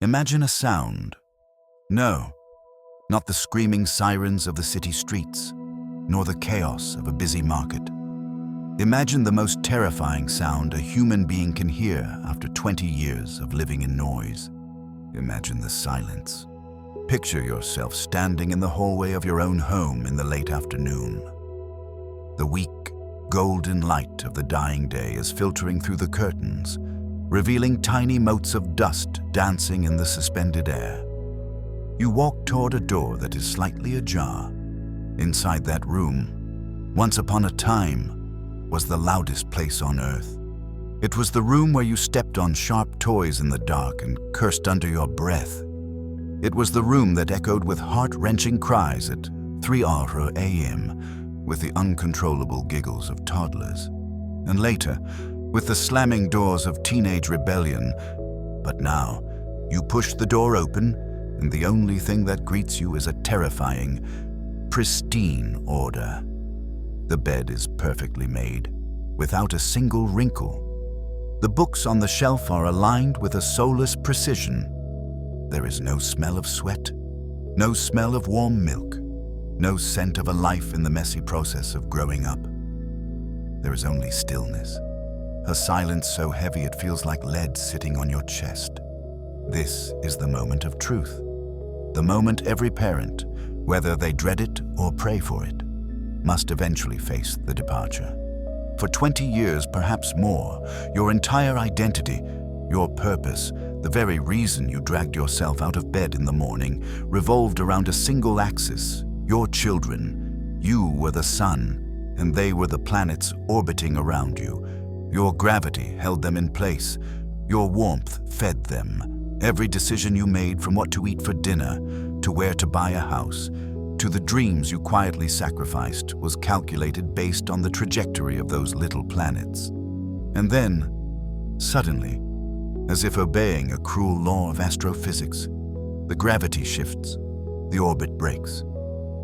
Imagine a sound. No, not the screaming sirens of the city streets, nor the chaos of a busy market. Imagine the most terrifying sound a human being can hear after 20 years of living in noise. Imagine the silence. Picture yourself standing in the hallway of your own home in the late afternoon. The weak, golden light of the dying day is filtering through the curtains, revealing tiny motes of dust dancing in the suspended air. You walk toward a door that is slightly ajar. Inside that room, once upon a time, was the loudest place on earth. It was the room where you stepped on sharp toys in the dark and cursed under your breath. It was the room that echoed with heart-wrenching cries at 3:00 a.m. with the uncontrollable giggles of toddlers, and later, with the slamming doors of teenage rebellion. But now, you push the door open, and the only thing that greets you is a terrifying, pristine order. The bed is perfectly made, without a single wrinkle. The books on the shelf are aligned with a soulless precision. There is no smell of sweat, no smell of warm milk, no scent of a life in the messy process of growing up. There is only stillness, a silence so heavy it feels like lead sitting on your chest. This is the moment of truth, the moment every parent, whether they dread it or pray for it, must eventually face the departure. For 20 years, perhaps more, your entire identity, your purpose, the very reason you dragged yourself out of bed in the morning, revolved around a single axis: your children. You were the sun, and they were the planets orbiting around you. Your gravity held them in place. Your warmth fed them. Every decision you made, from what to eat for dinner, to where to buy a house, to the dreams you quietly sacrificed, was calculated based on the trajectory of those little planets. And then, suddenly, as if obeying a cruel law of astrophysics, the gravity shifts, the orbit breaks,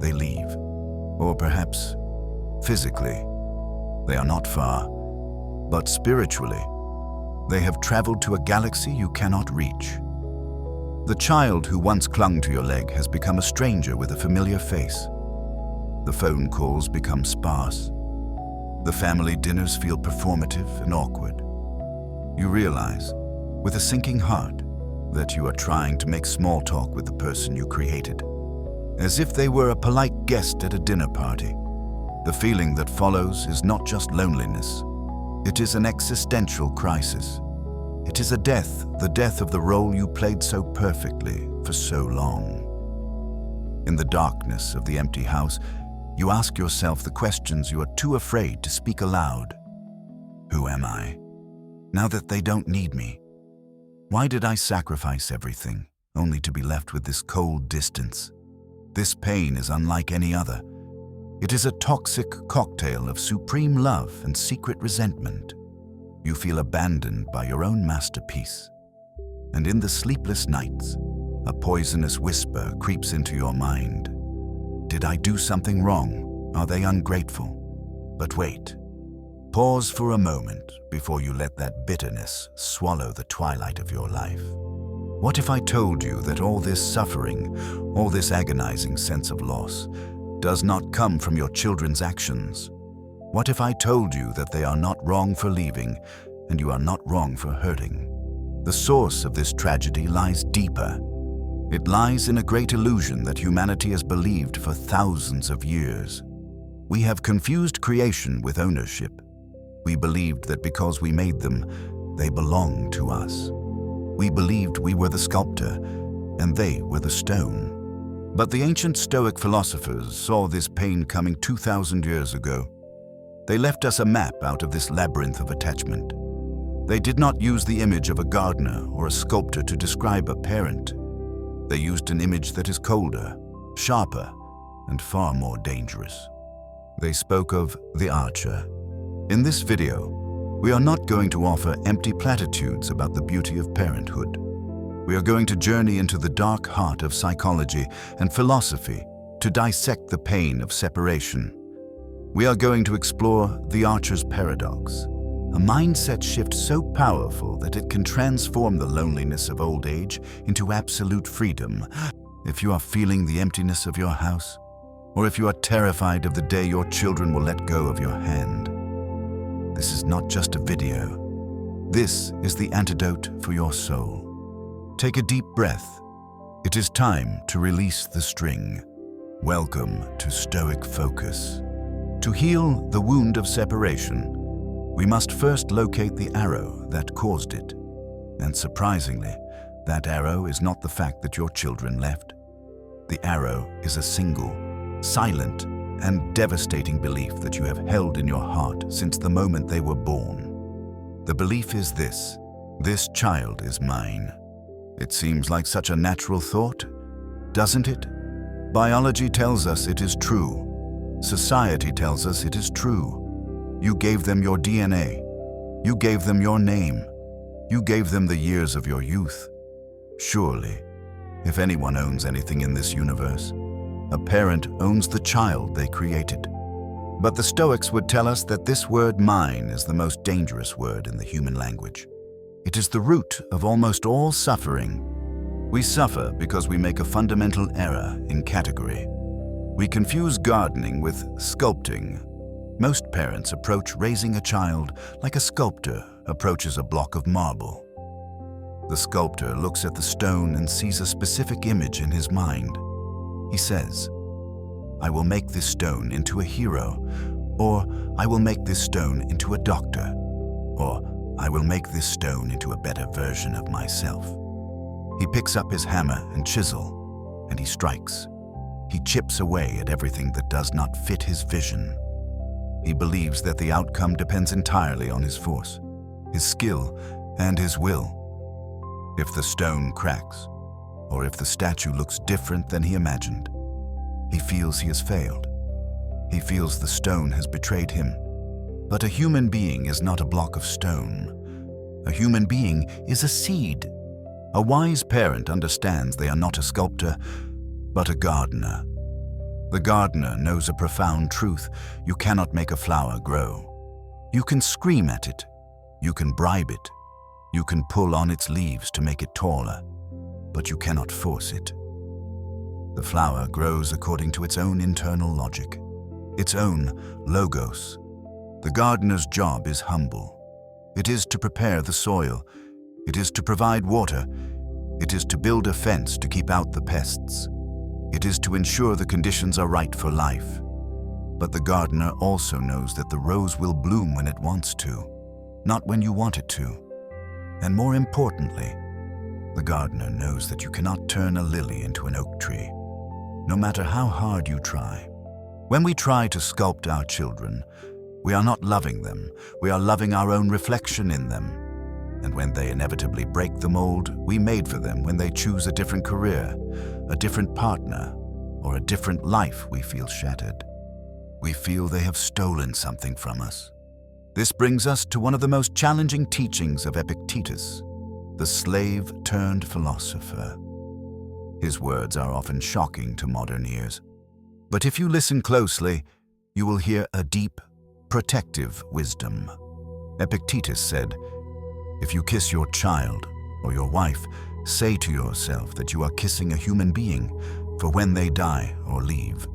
they leave. Or perhaps, physically, they are not far, but spiritually, they have traveled to a galaxy you cannot reach. The child who once clung to your leg has become a stranger with a familiar face. The phone calls become sparse. The family dinners feel performative and awkward. You realize, with a sinking heart, that you are trying to make small talk with the person you created, as if they were a polite guest at a dinner party. The feeling that follows is not just loneliness. It is an existential crisis. It is a death, the death of the role you played so perfectly for so long. In the darkness of the empty house, you ask yourself the questions you are too afraid to speak aloud. Who am I, now that they don't need me? Why did I sacrifice everything, only to be left with this cold distance? This pain is unlike any other. It is a toxic cocktail of supreme love and secret resentment. You feel abandoned by your own masterpiece. And in the sleepless nights, a poisonous whisper creeps into your mind. Did I do something wrong? Are they ungrateful? But wait. Pause for a moment before you let that bitterness swallow the twilight of your life. What if I told you that all this suffering, all this agonizing sense of loss, does not come from your children's actions? What if I told you that they are not wrong for leaving, and you are not wrong for hurting? The source of this tragedy lies deeper. It lies in a great illusion that humanity has believed for thousands of years. We have confused creation with ownership. We believed that because we made them, they belonged to us. We believed we were the sculptor, and they were the stone. But the ancient Stoic philosophers saw this pain coming 2,000 years ago. They left us a map out of this labyrinth of attachment. They did not use the image of a gardener or a sculptor to describe a parent. They used an image that is colder, sharper, and far more dangerous. They spoke of the archer. In this video, we are not going to offer empty platitudes about the beauty of parenthood. We are going to journey into the dark heart of psychology and philosophy to dissect the pain of separation. We are going to explore the archer's paradox, a mindset shift so powerful that it can transform the loneliness of old age into absolute freedom. If you are feeling the emptiness of your house, or if you are terrified of the day your children will let go of your hand, this is not just a video. This is the antidote for your soul. Take a deep breath. It is time to release the string. Welcome to Stoic Focus. To heal the wound of separation, we must first locate the arrow that caused it. And surprisingly, that arrow is not the fact that your children left. The arrow is a single, silent, and devastating belief that you have held in your heart since the moment they were born. The belief is this child is mine. It seems like such a natural thought, doesn't it? Biology tells us it is true. Society tells us it is true. You gave them your DNA. You gave them your name. You gave them the years of your youth. Surely, if anyone owns anything in this universe, a parent owns the child they created. But the Stoics would tell us that this word mine is the most dangerous word in the human language. It is the root of almost all suffering. We suffer because we make a fundamental error in category. We confuse gardening with sculpting. Most parents approach raising a child like a sculptor approaches a block of marble. The sculptor looks at the stone and sees a specific image in his mind. He says, I will make this stone into a hero, or I will make this stone into a doctor, or I will make this stone into a better version of myself. He picks up his hammer and chisel, and he strikes. He chips away at everything that does not fit his vision. He believes that the outcome depends entirely on his force, his skill, and his will. If the stone cracks, or if the statue looks different than he imagined, he feels he has failed. He feels the stone has betrayed him. But a human being is not a block of stone. A human being is a seed. A wise parent understands they are not a sculptor, but a gardener. The gardener knows a profound truth: you cannot make a flower grow. You can scream at it. You can bribe it. You can pull on its leaves to make it taller, but you cannot force it. The flower grows according to its own internal logic, its own logos. The gardener's job is humble. It is to prepare the soil. It is to provide water. It is to build a fence to keep out the pests. It is to ensure the conditions are right for life. But the gardener also knows that the rose will bloom when it wants to, not when you want it to. And more importantly, the gardener knows that you cannot turn a lily into an oak tree, no matter how hard you try. When we try to sculpt our children, we are not loving them, we are loving our own reflection in them. And when they inevitably break the mold we made for them, when they choose a different career, a different partner, or a different life, we feel shattered. We feel they have stolen something from us. This brings us to one of the most challenging teachings of Epictetus, the slave-turned-philosopher. His words are often shocking to modern ears. But if you listen closely, you will hear a deep, protective wisdom. Epictetus said, if you kiss your child or your wife, say to yourself that you are kissing a human being, for when they die or leave,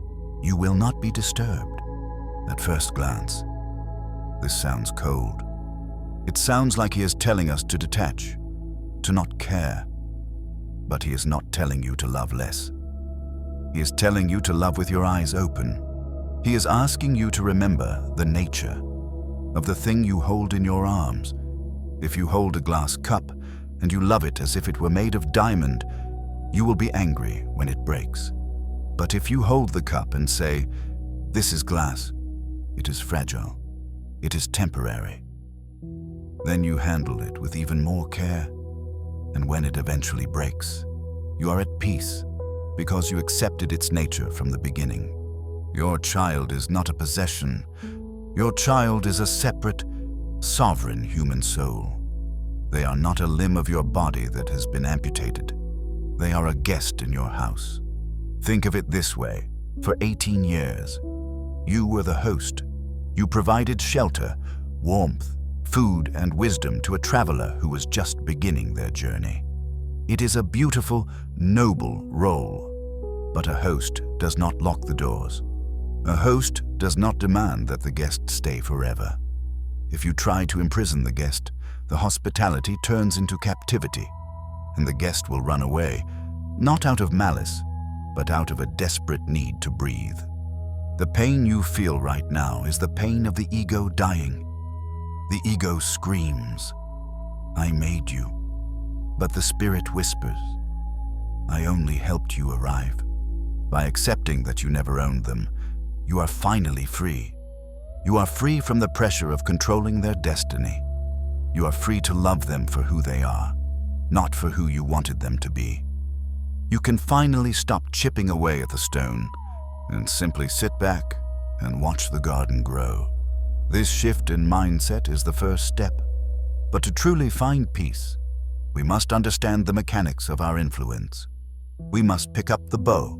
you will not be disturbed. At first glance, this sounds cold. It sounds like he is telling us to detach, to not care. But he is not telling you to love less. He is telling you to love with your eyes open. He is asking you to remember the nature of the thing you hold in your arms. If you hold a glass cup and you love it as if it were made of diamond, you will be angry when it breaks. But if you hold the cup and say, this is glass, it is fragile, it is temporary, then you handle it with even more care. And when it eventually breaks, you are at peace because you accepted its nature from the beginning. Your child is not a possession. Your child is a separate, sovereign human soul. They are not a limb of your body that has been amputated. They are a guest in your house. Think of it this way. For 18 years, you were the host. You provided shelter, warmth, food and wisdom to a traveler who was just beginning their journey. It is a beautiful, noble role, but a host does not lock the doors. A host does not demand that the guest stay forever. If you try to imprison the guest, the hospitality turns into captivity, and the guest will run away, not out of malice, but out of a desperate need to breathe. The pain you feel right now is the pain of the ego dying. The ego screams, "I made you," but the spirit whispers, "I only helped you arrive." By accepting that you never owned them, you are finally free. You are free from the pressure of controlling their destiny. You are free to love them for who they are, not for who you wanted them to be. You can finally stop chipping away at the stone and simply sit back and watch the garden grow. This shift in mindset is the first step. But to truly find peace, we must understand the mechanics of our influence. We must pick up the bow.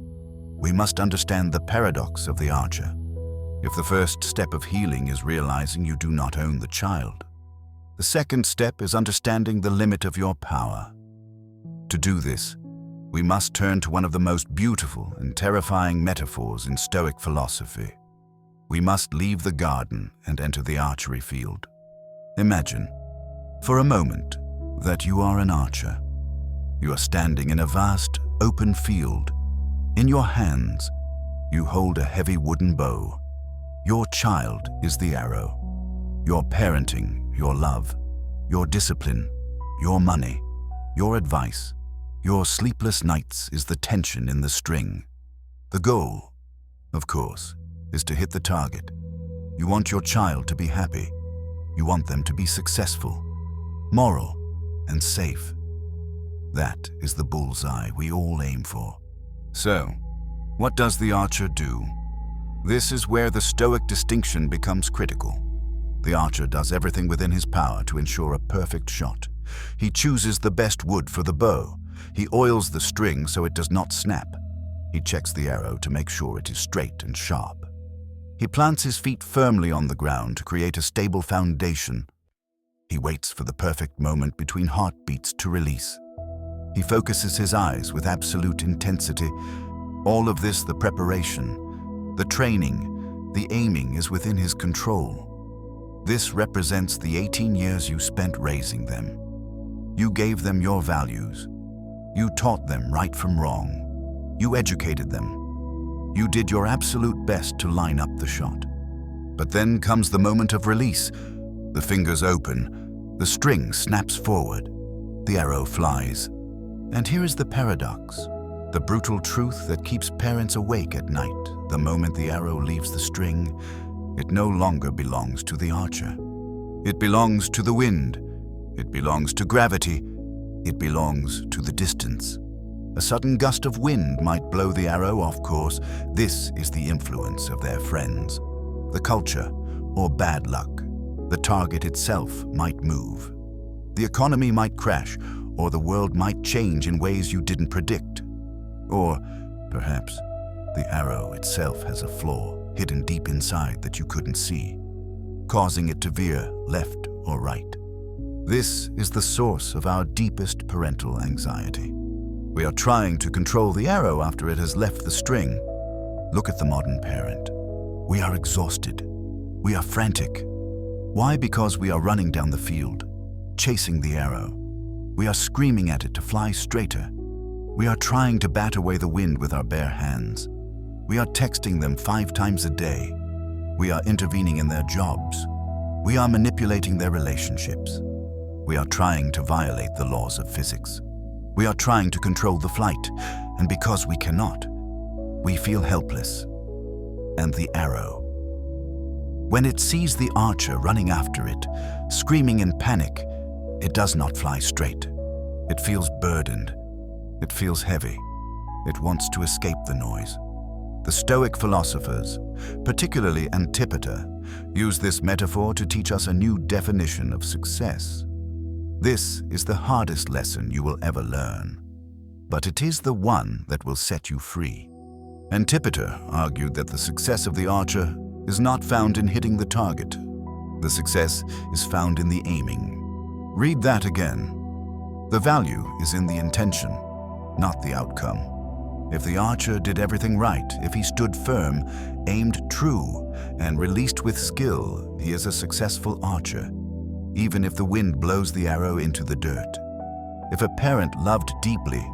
We must understand the paradox of the archer. If the first step of healing is realizing you do not own the child, the second step is understanding the limit of your power. To do this, we must turn to one of the most beautiful and terrifying metaphors in Stoic philosophy. We must leave the garden and enter the archery field. Imagine, for a moment, that you are an archer. You are standing in a vast, open field. In your hands, you hold a heavy wooden bow. Your child is the arrow. Your parenting, your love, your discipline, your money, your advice, your sleepless nights is the tension in the string. The goal, of course, is to hit the target. You want your child to be happy. You want them to be successful, moral, and safe. That is the bullseye we all aim for. So, what does the archer do? This is where the Stoic distinction becomes critical. The archer does everything within his power to ensure a perfect shot. He chooses the best wood for the bow. He oils the string so it does not snap. He checks the arrow to make sure it is straight and sharp. He plants his feet firmly on the ground to create a stable foundation. He waits for the perfect moment between heartbeats to release. He focuses his eyes with absolute intensity. All of this, the preparation, the training, the aiming, is within his control. This represents the 18 years you spent raising them. You gave them your values. You taught them right from wrong. You educated them. You did your absolute best to line up the shot. But then comes the moment of release. The fingers open, the string snaps forward, the arrow flies. And here is the paradox, the brutal truth that keeps parents awake at night. The moment the arrow leaves the string, it no longer belongs to the archer. It belongs to the wind. It belongs to gravity. It belongs to the distance. A sudden gust of wind might blow the arrow off course. This is the influence of their friends, the culture, or bad luck. The target itself might move. The economy might crash, or the world might change in ways you didn't predict. Or perhaps the arrow itself has a flaw hidden deep inside that you couldn't see, causing it to veer left or right. This is the source of our deepest parental anxiety. We are trying to control the arrow after it has left the string. Look at the modern parent. We are exhausted. We are frantic. Why? Because we are running down the field, chasing the arrow. We are screaming at it to fly straighter. We are trying to bat away the wind with our bare hands. We are texting them 5 times a day. We are intervening in their jobs. We are manipulating their relationships. We are trying to violate the laws of physics. We are trying to control the flight, and because we cannot, we feel helpless. And the arrow. When it sees the archer running after it, screaming in panic, it does not fly straight. It feels burdened. It feels heavy. It wants to escape the noise. The Stoic philosophers, particularly Epictetus, use this metaphor to teach us a new definition of success. This is the hardest lesson you will ever learn, but it is the one that will set you free. Epictetus argued that the success of the archer is not found in hitting the target, The success is found in the aiming. Read that again. The value is in the intention, not the outcome. If the archer did everything right, if he stood firm, aimed true, and released with skill, he is a successful archer, even if the wind blows the arrow into the dirt. If a parent loved deeply,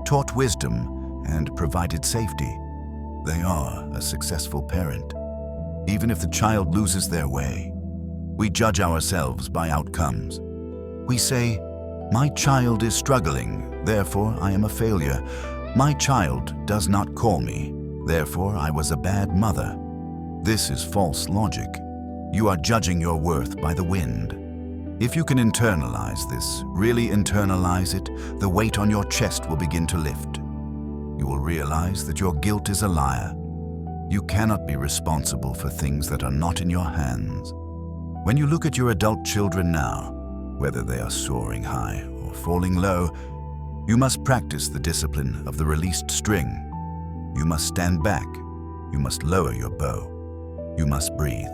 taught wisdom, and provided safety, they are a successful parent. Even if the child loses their way, we judge ourselves by outcomes. We say, "My child is struggling, therefore I am a failure. My child does not call me, therefore I was a bad mother." This is false logic. You are judging your worth by the wind. If you can internalize this, really internalize it, the weight on your chest will begin to lift. You will realize that your guilt is a liar. You cannot be responsible for things that are not in your hands. When you look at your adult children now, whether they are soaring high or falling low, you must practice the discipline of the released string. You must stand back. You must lower your bow. You must breathe.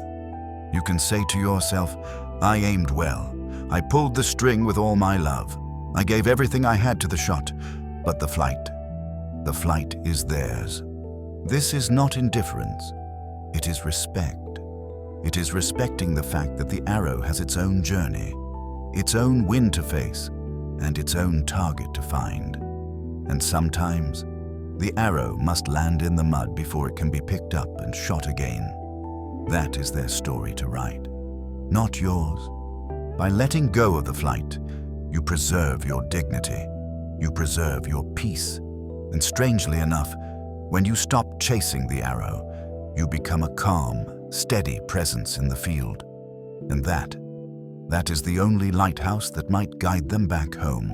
You can say to yourself, "I aimed well. I pulled the string with all my love. I gave everything I had to the shot, but the flight is theirs." This is not indifference. It is respect. It is respecting the fact that the arrow has its own journey, its own wind to face, and its own target to find. And sometimes, the arrow must land in the mud before it can be picked up and shot again. That is their story to write, not yours. By letting go of the flight, you preserve your dignity, you preserve your peace, and strangely enough, when you stop chasing the arrow, you become a calm, steady presence in the field. And that is the only lighthouse that might guide them back home.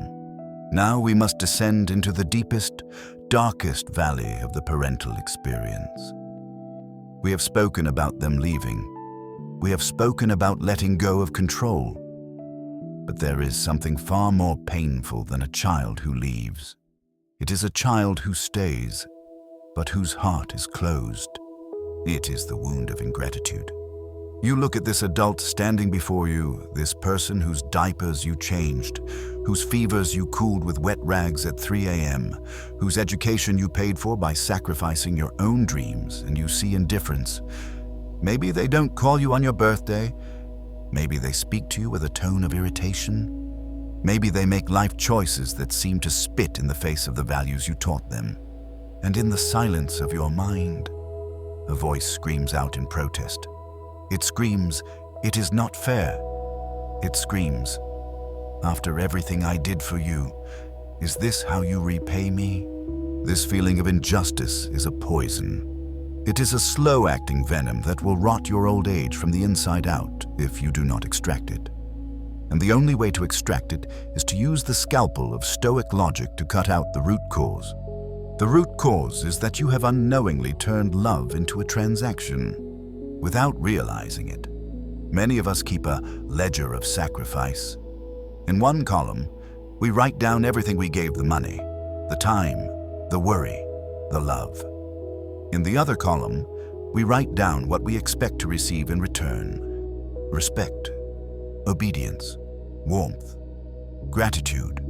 Now we must descend into the deepest, darkest valley of the parental experience. We have spoken about them leaving. We have spoken about letting go of control. But there is something far more painful than a child who leaves. It is a child who stays, but whose heart is closed. It is the wound of ingratitude. You look at this adult standing before you, this person whose diapers you changed, whose fevers you cooled with wet rags at 3 a.m., whose education you paid for by sacrificing your own dreams, and you see indifference. Maybe they don't call you on your birthday. Maybe they speak to you with a tone of irritation. Maybe they make life choices that seem to spit in the face of the values you taught them. And in the silence of your mind, a voice screams out in protest. It screams, "It is not fair." It screams, "After everything I did for you, is this how you repay me?" This feeling of injustice is a poison. It is a slow-acting venom that will rot your old age from the inside out if you do not extract it. And the only way to extract it is to use the scalpel of Stoic logic to cut out the root cause. The root cause is that you have unknowingly turned love into a transaction, without realizing it. Many of us keep a ledger of sacrifice. In one column, we write down everything we gave the money, the time, the worry, the love. In the other column, we write down what we expect to receive in return: respect, obedience, warmth, gratitude.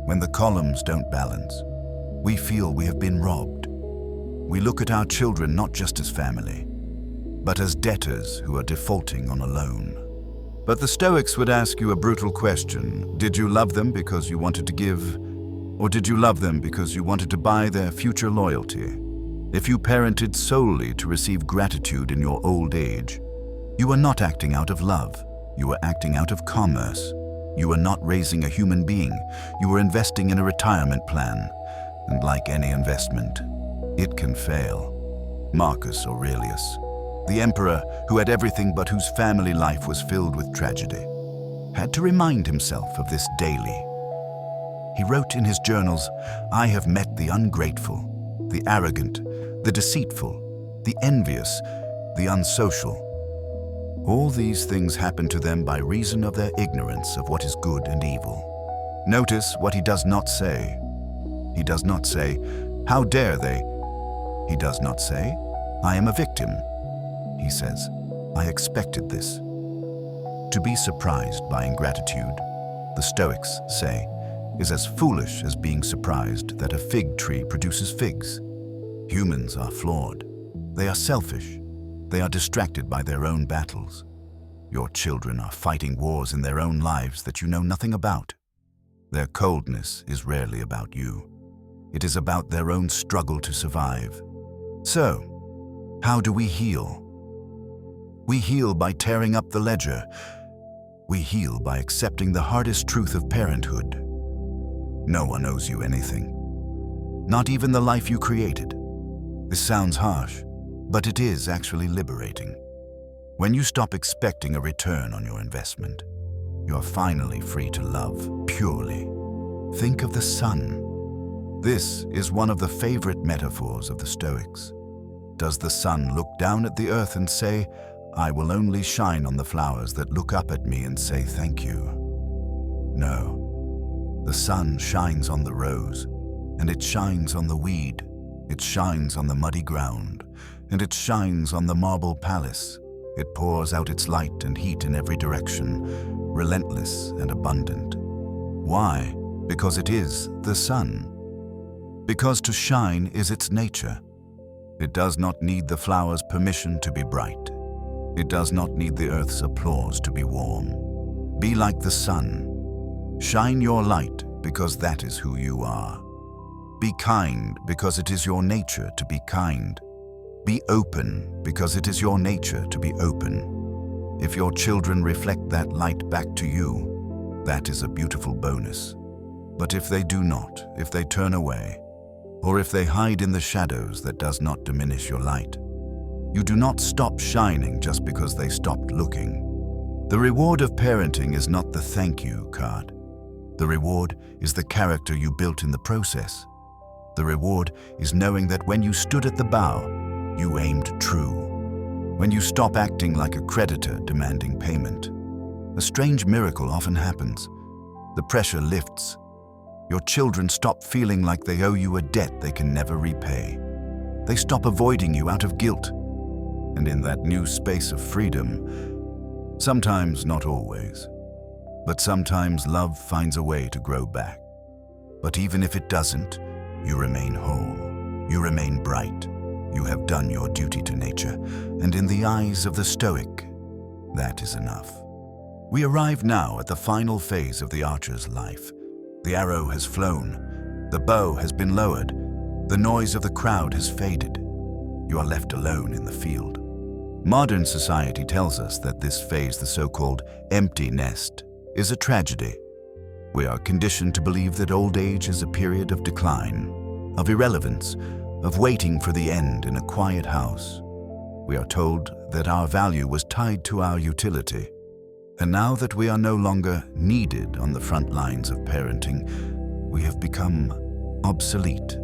When the columns don't balance, we feel we have been robbed. We look at our children not just as family, but as debtors who are defaulting on a loan. But the Stoics would ask you a brutal question. Did you love them because you wanted to give, or did you love them because you wanted to buy their future loyalty? If you parented solely to receive gratitude in your old age, you are not acting out of love. You are acting out of commerce. You are not raising a human being. You are investing in a retirement plan. And like any investment, it can fail. Marcus Aurelius, the emperor who had everything but whose family life was filled with tragedy, had to remind himself of this daily. He wrote in his journals, "I have met the ungrateful, the arrogant, the deceitful, the envious, the unsocial. All these things happen to them by reason of their ignorance of what is good and evil." Notice what he does not say. He does not say, "How dare they?" He does not say, "I am a victim." He says, "I expected this. To be surprised by ingratitude, the Stoics say, is as foolish as being surprised that a fig tree produces figs. Humans are flawed. They are selfish. They are distracted by their own battles. Your children are fighting wars in their own lives that you know nothing about. Their coldness is rarely about you. It is about their own struggle to survive. So, how do we heal? We heal by tearing up the ledger. We heal by accepting the hardest truth of parenthood. No one owes you anything. Not even the life you created. This sounds harsh, but it is actually liberating. When you stop expecting a return on your investment, you are finally free to love purely. Think of the sun. This is one of the favorite metaphors of the Stoics. Does the sun look down at the earth and say, "I will only shine on the flowers that look up at me and say thank you"? No. The sun shines on the rose, and it shines on the weed. It shines on the muddy ground, and it shines on the marble palace. It pours out its light and heat in every direction, relentless and abundant. Why? Because it is the sun. Because to shine is its nature. It does not need the flower's permission to be bright. It does not need the earth's applause to be warm. Be like the sun. Shine your light because that is who you are. Be kind because it is your nature to be kind. Be open because it is your nature to be open. If your children reflect that light back to you, that is a beautiful bonus. But if they do not, if they turn away, or if they hide in the shadows, that does not diminish your light. You do not stop shining just because they stopped looking. The reward of parenting is not the thank you card. The reward is the character you built in the process. The reward is knowing that when you stood at the bow, you aimed true. When you stop acting like a creditor demanding payment. A strange miracle often happens. The pressure lifts. Your children stop feeling like they owe you a debt they can never repay. They stop avoiding you out of guilt. And in that new space of freedom, sometimes, not always, but sometimes love finds a way to grow back. But even if it doesn't, you remain whole. You remain bright. You have done your duty to nature, and in the eyes of the Stoic, that is enough. We arrive now at the final phase of the archer's life. The arrow has flown. The bow has been lowered. The noise of the crowd has faded. You are left alone in the field. Modern society tells us that this phase, the so-called empty nest, is a tragedy. We are conditioned to believe that old age is a period of decline, of irrelevance, of waiting for the end in a quiet house. We are told that our value was tied to our utility. And now that we are no longer needed on the front lines of parenting, we have become obsolete.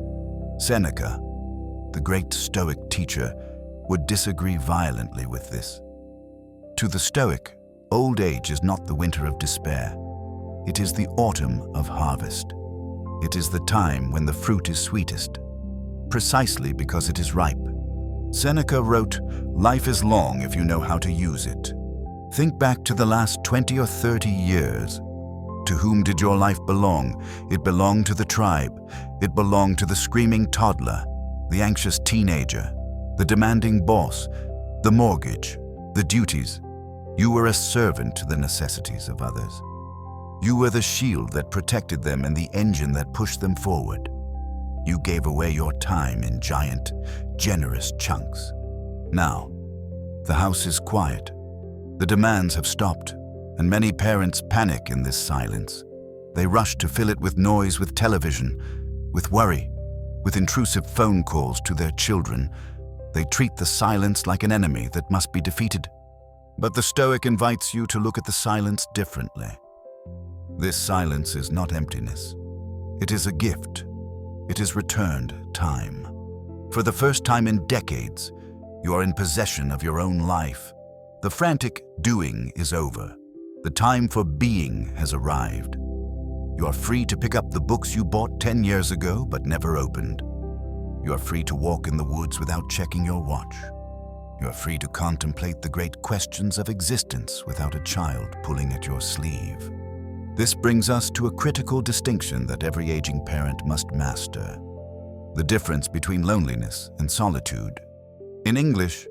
Seneca, the great Stoic teacher, would disagree violently with this. To the Stoic, old age is not the winter of despair. It is the autumn of harvest. It is the time when the fruit is sweetest, precisely because it is ripe. Seneca wrote, "Life is long if you know how to use it." Think back to the last 20 or 30 years. To whom did your life belong? It belonged to the tribe. It belonged to the screaming toddler, the anxious teenager, the demanding boss, the mortgage, the duties. You were a servant to the necessities of others. You were the shield that protected them and the engine that pushed them forward. You gave away your time in giant, generous chunks. Now, the house is quiet. The demands have stopped, and many parents panic in this silence. They rush to fill it with noise, with television, with worry, with intrusive phone calls to their children. They treat the silence like an enemy that must be defeated. But the Stoic invites you to look at the silence differently. This silence is not emptiness. It is a gift. It is returned time. For the first time in decades, you are in possession of your own life. The frantic doing is over. The time for being has arrived. You are free to pick up the books you bought 10 years ago but never opened. You are free to walk in the woods without checking your watch. You are free to contemplate the great questions of existence without a child pulling at your sleeve. This brings us to a critical distinction that every aging parent must master: the difference between loneliness and solitude. In English,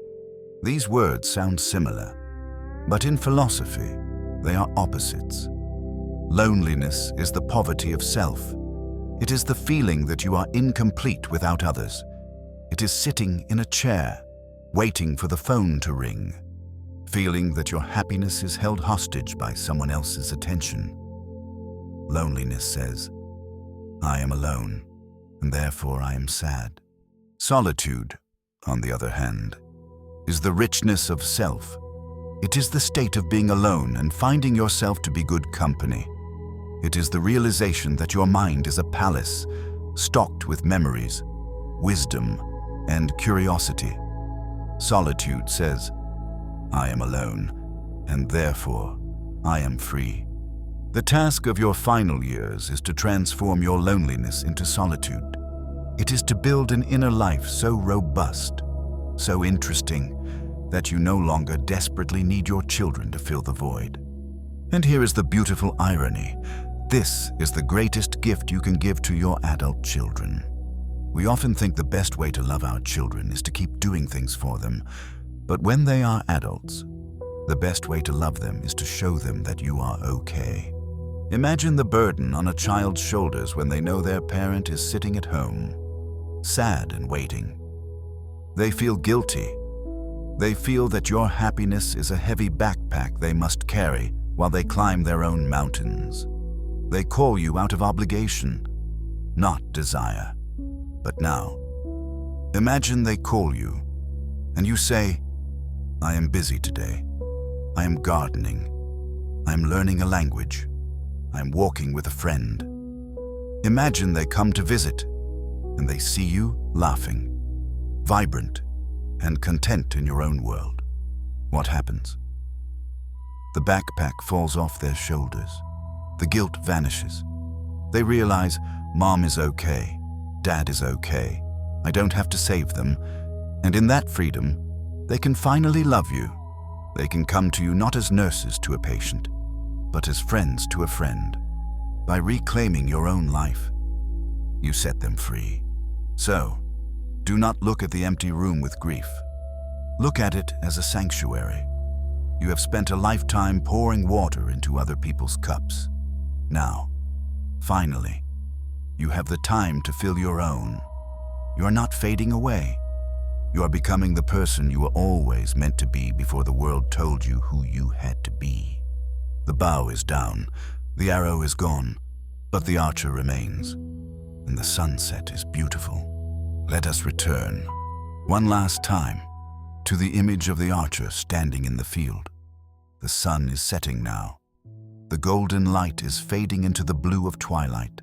these words sound similar, but in philosophy, they are opposites. Loneliness is the poverty of self. It is the feeling that you are incomplete without others. It is sitting in a chair, waiting for the phone to ring, feeling that your happiness is held hostage by someone else's attention. Loneliness says, "I am alone, and therefore I am sad." Solitude, on the other hand, is the richness of self. It is the state of being alone and finding yourself to be good company. It is the realization that your mind is a palace, stocked with memories, wisdom, and curiosity. Solitude says, "I am alone, and therefore I am free." The task of your final years is to transform your loneliness into solitude. It is to build an inner life so robust, so interesting, that you no longer desperately need your children to fill the void. And here is the beautiful irony. This is the greatest gift you can give to your adult children. We often think the best way to love our children is to keep doing things for them, but when they are adults, the best way to love them is to show them that you are okay. Imagine the burden on a child's shoulders when they know their parent is sitting at home, sad and waiting. They feel guilty. They feel that your happiness is a heavy backpack they must carry while they climb their own mountains. They call you out of obligation, not desire. But now, imagine they call you, and you say, "I am busy today. I am gardening. I am learning a language. I am walking with a friend." Imagine they come to visit, and they see you laughing, vibrant, and content in your own world. What happens? The backpack falls off their shoulders. The guilt vanishes. They realize, Mom is okay, Dad is okay, I don't have to save them, and in that freedom, they can finally love you. They can come to you not as nurses to a patient, but as friends to a friend. By reclaiming your own life, you set them free. So, do not look at the empty room with grief. Look at it as a sanctuary. You have spent a lifetime pouring water into other people's cups. Now, finally, you have the time to fill your own. You are not fading away. You are becoming the person you were always meant to be before the world told you who you had to be. The bow is down, the arrow is gone, but the archer remains, and the sunset is beautiful. Let us return, one last time, to the image of the archer standing in the field. The sun is setting now. The golden light is fading into the blue of twilight.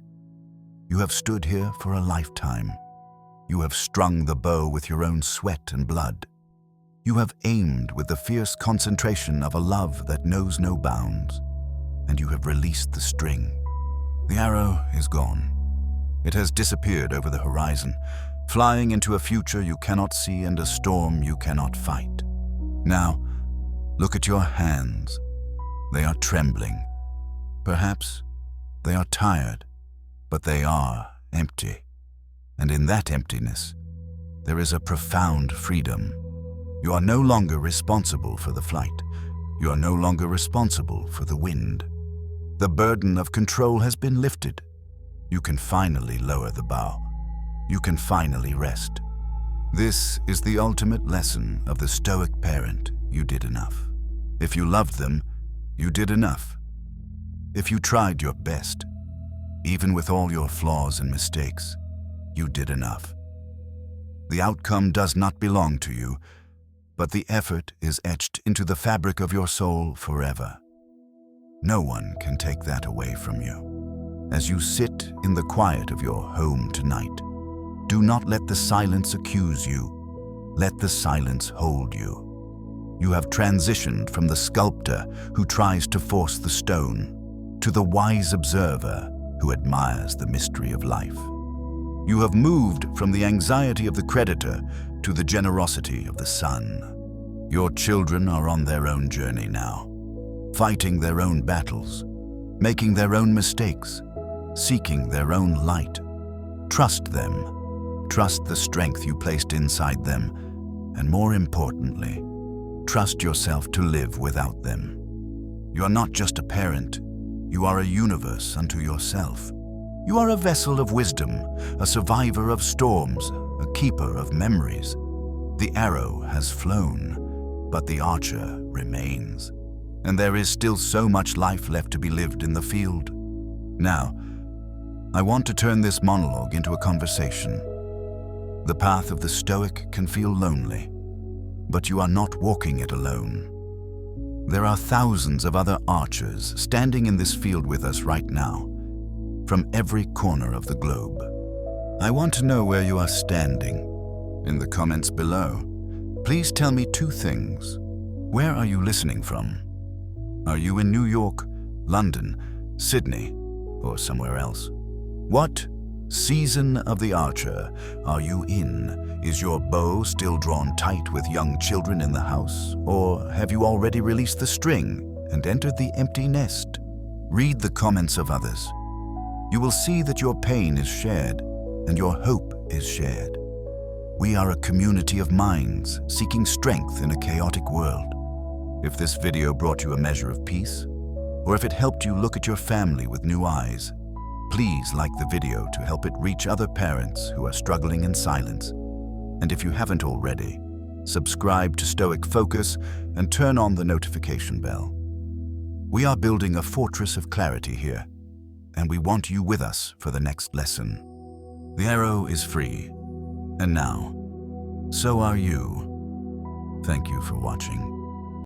You have stood here for a lifetime. You have strung the bow with your own sweat and blood. You have aimed with the fierce concentration of a love that knows no bounds, and you have released the string. The arrow is gone. It has disappeared over the horizon, flying into a future you cannot see and a storm you cannot fight. Now, look at your hands. They are trembling. Perhaps they are tired, but they are empty. And in that emptiness, there is a profound freedom. You are no longer responsible for the flight. You are no longer responsible for the wind. The burden of control has been lifted. You can finally lower the bow. You can finally rest. This is the ultimate lesson of the Stoic parent. You did enough. If you loved them, you did enough. If you tried your best, even with all your flaws and mistakes, you did enough. The outcome does not belong to you, but the effort is etched into the fabric of your soul forever. No one can take that away from you. As you sit in the quiet of your home tonight, do not let the silence accuse you. Let the silence hold you. You have transitioned from the sculptor who tries to force the stone to the wise observer who admires the mystery of life. You have moved from the anxiety of the creditor to the generosity of the sun. Your children are on their own journey now, fighting their own battles, making their own mistakes, seeking their own light. Trust them. Trust the strength you placed inside them, and more importantly, trust yourself to live without them. You are not just a parent, you are a universe unto yourself. You are a vessel of wisdom, a survivor of storms, a keeper of memories. The arrow has flown, but the archer remains. And there is still so much life left to be lived in the field. Now, I want to turn this monologue into a conversation. The path of the Stoic can feel lonely, but you are not walking it alone. There are thousands of other archers standing in this field with us right now, from every corner of the globe. I want to know where you are standing. In the comments below, please tell me two things. Where are you listening from? Are you in New York, London, Sydney, or somewhere else? What season of the archer are you in? Is your bow still drawn tight with young children in the house? Or have you already released the string and entered the empty nest? Read the comments of others. You will see that your pain is shared and your hope is shared. We are a community of minds seeking strength in a chaotic world. If this video brought you a measure of peace, or if it helped you look at your family with new eyes, please like the video to help it reach other parents who are struggling in silence. And if you haven't already, subscribe to Stoic Focus and turn on the notification bell. We are building a fortress of clarity here, and we want you with us for the next lesson. The arrow is free, and now, so are you. Thank you for watching.